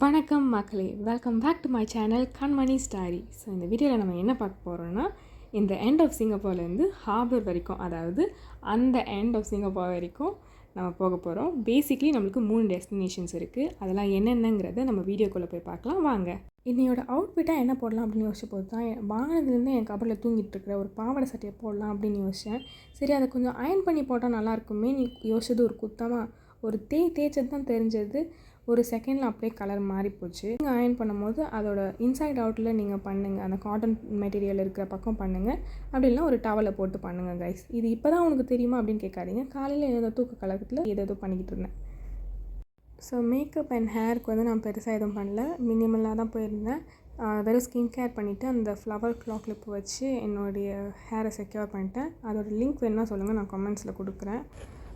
வணக்கம் மக்களே, welcome back to my channel Kanmani story. So இந்த வீடியோவில் நம்ம என்ன பார்க்க போகிறோன்னா, இந்த எண்ட் ஆஃப் சிங்கப்பூர்லேருந்து ஹார்பர் வரைக்கும், அதாவது அந்த எண்ட் ஆஃப் சிங்கப்பூர் வரைக்கும் நம்ம போக போகிறோம். பேசிக்லி நம்மளுக்கு 3 டெஸ்டினேஷன்ஸ் இருக்குது. அதெல்லாம் என்னென்னங்கிறத நம்ம வீடியோக்குள்ளே போய் பார்க்கலாம் வாங்க. என்னையோட அவுட்ஃபிட்டாக என்ன போடலாம் அப்படின்னு யோசிச்ச போது தான், வாங்கினதுலேருந்து என் கபரில் தூங்கிட்டு இருக்கிற ஒரு பாவாடை சட்டையை போடலாம் அப்படின்னு யோசித்தேன். சரி, அதை கொஞ்சம் அயர்ன் பண்ணி போட்டால் நல்லாயிருக்குமே நீ யோசிச்சது ஒரு குத்தமாக ஒரு தேய்ச்சது தான் தெரிஞ்சது. ஒரு செகண்டில் அப்படியே கலர் மாறி போச்சு. நீங்கள் அயர்ன் பண்ணும்போது அதோட இன்சைட் அவுட்டில் நீங்கள் பண்ணுங்கள், அந்த காட்டன் மெட்டீரியல் இருக்கிற பக்கம் பண்ணுங்கள். அப்படின்னா ஒரு டவலை போட்டு பண்ணுங்கள் கைஸ். இது இப்போ தான் உனக்கு தெரியுமா அப்படின்னு கேட்காதீங்க. காலையில் ஏதோ தூக்க கலக்கத்தில் ஏதோ பண்ணிக்கிட்டு இருந்தேன். ஸோ மேக்கப் அண்ட் ஹேருக்கு வந்து நான் பெருசாக எதுவும் பண்ணல, மினிமலாக தான் போயிருந்தேன். வெறும் ஸ்கின் கேர் பண்ணிவிட்டு அந்த ஃப்ளவர் கிளாக் கிளிப் வச்சு என்னுடைய ஹேரை செக்யூர் பண்ணிட்டேன். அதோட லிங்க் வேணுன்னா சொல்லுங்கள், நான் கமெண்ட்ஸில் கொடுக்குறேன்.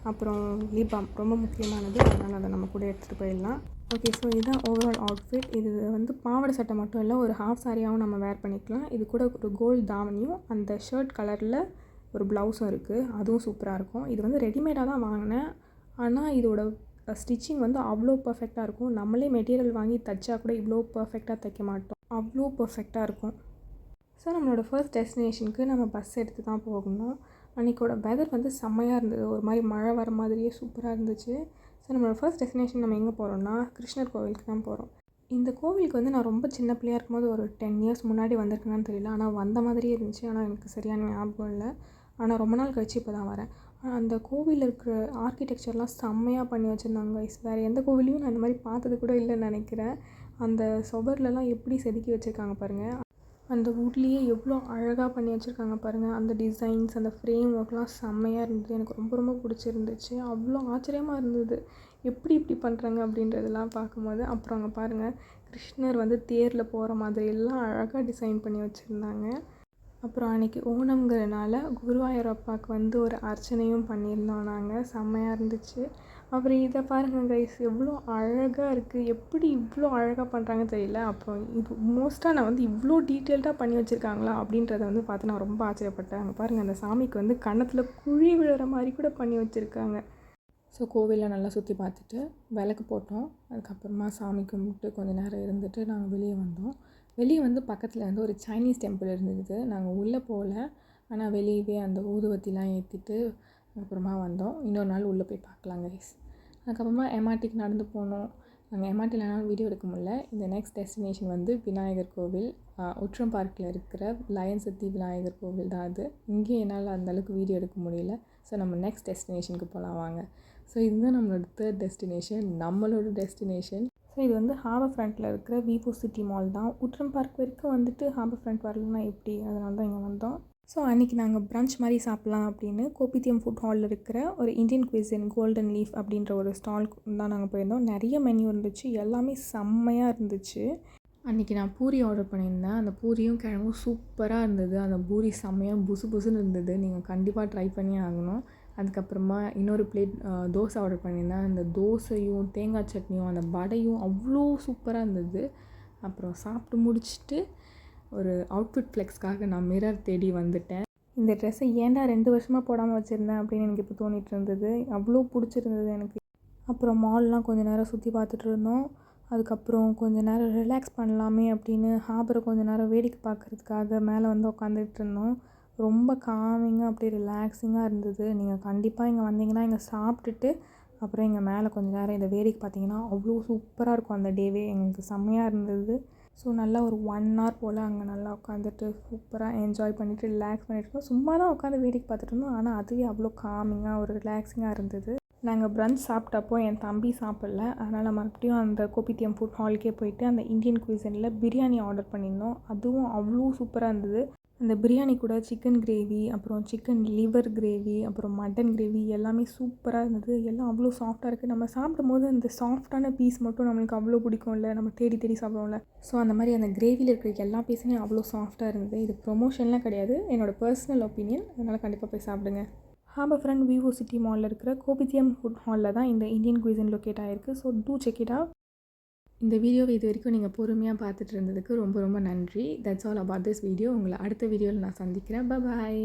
அப்புறம் லிப் பாம் ரொம்ப முக்கியமானது, அதனால் அதை நம்ம கூட எடுத்துகிட்டு போயிடலாம். ஓகே, ஸோ இதுதான் ஓவரால் அவுட்ஃபிட். இது வந்து பாவாடை சட்டை மட்டும் இல்லை, ஒரு ஹாஃப் சாரியாகவும் நம்ம வேர் பண்ணிக்கலாம். இது கூட ஒரு கோல்டு தாவணியும் அந்த ஷர்ட் கலரில் ஒரு ப்ளவுஸும் இருக்குது, அதுவும் சூப்பராக இருக்கும். இது வந்து ரெடிமேடாக தான் வாங்கினேன், ஆனால் இதோட ஸ்டிச்சிங் வந்து அவ்வளோ பர்ஃபெக்டாக இருக்கும். நம்மளே மெட்டீரியல் வாங்கி தைச்சா கூட இவ்வளோ பர்ஃபெக்டாக தைக்க மாட்டோம், அவ்வளோ பர்ஃபெக்டாக இருக்கும். ஸோ நம்மளோட ஃபர்ஸ்ட் டெஸ்டினேஷனுக்கு நம்ம பஸ் எடுத்து தான் போகணும். அன்றைக்கோட வெதர் வந்து செம்மையாக இருந்தது, ஒரு மாதிரி மழை வர மாதிரியே சூப்பராக இருந்துச்சு. ஸோ நம்மளோட ஃபர்ஸ்ட் டெஸ்டினேஷன் நம்ம எங்கே போகிறோம்னா, கிருஷ்ணர் கோவிலுக்கு தான் போகிறோம். இந்த கோவிலுக்கு வந்து நான் ரொம்ப சின்ன பிள்ளையாக இருக்கும்போது ஒரு 10 இயர்ஸ் முன்னாடி வந்திருக்கேன்னு தெரியல, ஆனால் வந்த மாதிரியே இருந்துச்சு. ஆனால் எனக்கு சரியான ஞாபகம் இல்லை. ஆனால் ரொம்ப நாள் கழிச்சு இப்போ தான் வரேன். அந்த கோவிலில் இருக்கிற ஆர்கிடெக்சர்லாம் செம்மையாக பண்ணி வச்சுருந்தாங்க. வேறு எந்த கோவிலையும் நான் இந்த மாதிரி பார்த்தது கூட இல்லைன்னு நினைக்கிறேன். அந்த சுவர்லலாம் எப்படி செதுக்கி வச்சுருக்காங்க பாருங்கள், அந்த வுட்லேயே எவ்வளோ அழகாக பண்ணி வச்சுருக்காங்க பாருங்கள். அந்த டிசைன்ஸ், அந்த ஃப்ரேம் ஒர்க்லாம் செம்மையாக இருந்தது. எனக்கு ரொம்ப ரொம்ப பிடிச்சிருந்துச்சு. அவ்வளோ ஆச்சரியமாக இருந்தது, எப்படி இப்படி பண்ணுறாங்க அப்படின்றதெல்லாம் பார்க்கும்போது. அப்புறம் அங்கே பாருங்கள், கிருஷ்ணர் வந்து தேரில் போகிற மாதிரி எல்லாம் அழகாக டிசைன் பண்ணி வச்சுருந்தாங்க. அப்புறம் அன்றைக்கி ஓணம்ங்கிறனால குருவாயூரப்பாவுக்கு வந்து ஒரு அர்ச்சனையும் பண்ணியிருந்தோம் நாங்கள், செம்மையாக இருந்துச்சு. அப்புறம் இதை பாருங்கள் கைஸ், எவ்வளோ அழகாக இருக்குது, எப்படி இவ்வளோ அழகாக பண்ணுறாங்கன்னு தெரியல. அப்புறம் இது மோஸ்ட்டாக நான் வந்து இவ்வளோ டீட்டெயில்டாக பண்ணி வச்சுருக்காங்களா அப்படின்றத வந்து பார்த்து நான் ரொம்ப ஆச்சரியப்பட்டேன். அங்கே பாருங்கள், அந்த சாமிக்கு வந்து கன்னத்தில் குழி விழுற மாதிரி கூட பண்ணி வச்சுருக்காங்க. ஸோ கோவிலில் நல்லா சுற்றி பார்த்துட்டு விளக்கு போட்டோம். அதுக்கப்புறமா சாமி கும்பிட்டு கொஞ்சம் நேரம் இருந்துட்டு நாங்கள் வெளியே வந்தோம். வெளியே வந்து பக்கத்தில் வந்து ஒரு சைனீஸ் டெம்பிள் இருந்தது. நாங்கள் உள்ளே போகல, ஆனால் வெளியவே அந்த ஊதுவத்திலாம் ஏற்றிட்டு அப்புறமா வந்தோம். இன்னொரு நாள் உள்ளே போய் பார்க்கலாம் கைஸ். அதுக்கப்புறமா எம்ஆர்டிக்கு நடந்து போனோம். நாங்கள் எம்ஆர்டிலனாலும் வீடியோ எடுக்க முடியல. இந்த நெக்ஸ்ட் டெஸ்டினேஷன் வந்து விநாயகர் கோவில், உட்ரம் பார்க்கில் இருக்கிற லயன் சித்தி விநாயகர் கோவில் தான் அது. இங்கேயும் என்னால் அந்தளவுக்கு வீடியோ எடுக்க முடியல. ஸோ நம்ம நெக்ஸ்ட் டெஸ்டினேஷனுக்கு போகலாம் வாங்க. ஸோ இதுதான் நம்மளோட தேர்ட் டெஸ்டினேஷன், நம்மளோட டெஸ்டினேஷன். ஸோ இது வந்து ஹார்பர் ஃப்ரண்ட்டில் இருக்கிற விவோ சிட்டி மால் தான். உட்ரம் பார்க் வரைக்கும் வந்துட்டு ஹார்பர் ஃப்ரண்ட் வரலன்னா எப்படி, அதனால தான் இங்கே வந்தோம். ஸோ அன்றைக்கி நாங்கள் ப்ரன்ச் மாதிரி சாப்பிட்லாம் அப்படின்னு கோபித்தியம் ஃபுட் ஹாலில் இருக்கிற ஒரு இந்தியன் குவிசின் கோல்டன் லீஃப் அப்படின்ற ஒரு ஸ்டால்க்கு தான் நாங்கள் போயிருந்தோம். நிறைய மெனு இருந்துச்சு, எல்லாமே செம்மையாக இருந்துச்சு. அன்றைக்கி நான் பூரி ஆர்டர் பண்ணியிருந்தேன். அந்த பூரியும் கிழங்கும் சூப்பராக இருந்தது. அந்த பூரி செம்மையாக புசு புசுன்னு இருந்தது, நீங்கள் கண்டிப்பாக ட்ரை பண்ணி ஆகணும். அதுக்கப்புறமா இன்னொரு பிளேட் தோசை ஆர்டர் பண்ணியிருந்தேன். அந்த தோசையும் தேங்காய் சட்னியும் அந்த வடையும் அவ்வளோ சூப்பராக இருந்தது. அப்புறம் சாப்பிட்டு முடிச்சுட்டு ஒரு அவுட்ஃபிட் ஃப்ளெக்ஸ்க்காக நான் மிரர் தேடி வந்துட்டேன். இந்த ட்ரெஸ்ஸை ஏன்டா 2 வருஷமாக போடாமல் வச்சுருந்தேன் அப்படின்னு எனக்கு இப்போ தோணிகிட்டு இருந்தது, அவ்வளோ பிடிச்சிருந்தது எனக்கு. அப்புறம் மால்லாம் கொஞ்சம் நேரம் சுற்றி பார்த்துட்டு இருந்தோம். அதுக்கப்புறம் கொஞ்சம் நேரம் ரிலாக்ஸ் பண்ணலாமே அப்படின்னு ஹார்பரை கொஞ்சம் நேரம் வேடிக்கை பார்க்குறதுக்காக மேலே வந்து உட்காந்துட்டு இருந்தோம். ரொம்ப காமிங்காக அப்படியே ரிலாக்ஸிங்காக இருந்தது. நீங்கள் கண்டிப்பாக இங்கே வந்தீங்கன்னா இங்கே சாப்பிட்டுட்டு அப்புறம் இங்கே மேலே கொஞ்சம் நேரம் இதை வேடிக்கை பார்த்தீங்கன்னா அவ்வளோ சூப்பராக இருக்கும். அந்த டேவே எங்களுக்கு செம்மையாக இருந்தது. ஸோ நல்லா ஒரு 1 hour போல் அங்கே நல்லா உட்காந்துட்டு சூப்பராக என்ஜாய் பண்ணிவிட்டு ரிலாக்ஸ் பண்ணிட்டுருக்கோம். சும்மா தான் உட்காந்து வேடிக்கை பார்த்துட்டு இருந்தோம், ஆனால் அதுவே அவ்வளோ காமிங்காக ஒரு ரிலாக்ஸிங்காக இருந்தது. நாங்கள் ப்ரன்ச் சாப்பிட்டப்போ என் தம்பி சாப்பிடல, அதனால் மறுபடியும் அந்த கோபித்தியம் ஃபுட் ஹாலுக்கே போயிட்டு அந்த இந்தியன் குவிசனில் பிரியாணி ஆர்டர் பண்ணியிருந்தோம். அதுவும் அவ்வளோ சூப்பராக இருந்தது. அந்த பிரியாணி கூட சிக்கன் கிரேவி, அப்புறம் சிக்கன் லிவர் கிரேவி, அப்புறம் மட்டன் கிரேவி எல்லாமே சூப்பராக இருந்தது. எல்லாம் அவ்வளோ சாஃப்டாக இருக்குது. நம்ம சாப்பிடும்போது அந்த சாஃப்டான பீஸ் மட்டும் நம்மளுக்கு அவ்வளோ பிடிக்கும்ல, நம்ம தேடி தேடி சாப்பிடுவோம்ல. ஸோ அந்த மாதிரி அந்த கிரேவியில் இருக்கிற எல்லா பீஸுமே அவ்வளோ சாஃப்டாக இருந்தது. இது ப்ரொமோஷன்லாம் கிடையாது, என்னோடய பர்சனல் ஒப்பீனியன், அதனால் கண்டிப்பாக போய் சாப்பிடுங்க. ஹார்பர் ஃப்ரண்ட் விவோ சிட்டி மாலில் இருக்கிற கோபித்தியம் ஃபுட் ஹாலில் தான் இந்த இந்தியன் குவிசன் லொக்கேட் ஆகிருக்கு. So to check it out. இந்த வீடியோவை இது வரைக்கும் நீங்கள் பொறுமையாக பார்த்துட்டு இருந்ததுக்கு ரொம்ப ரொம்ப நன்றி. That's all about this video. உங்களை அடுத்த வீடியோவில் நான் சந்திக்கிறேன். பாய்.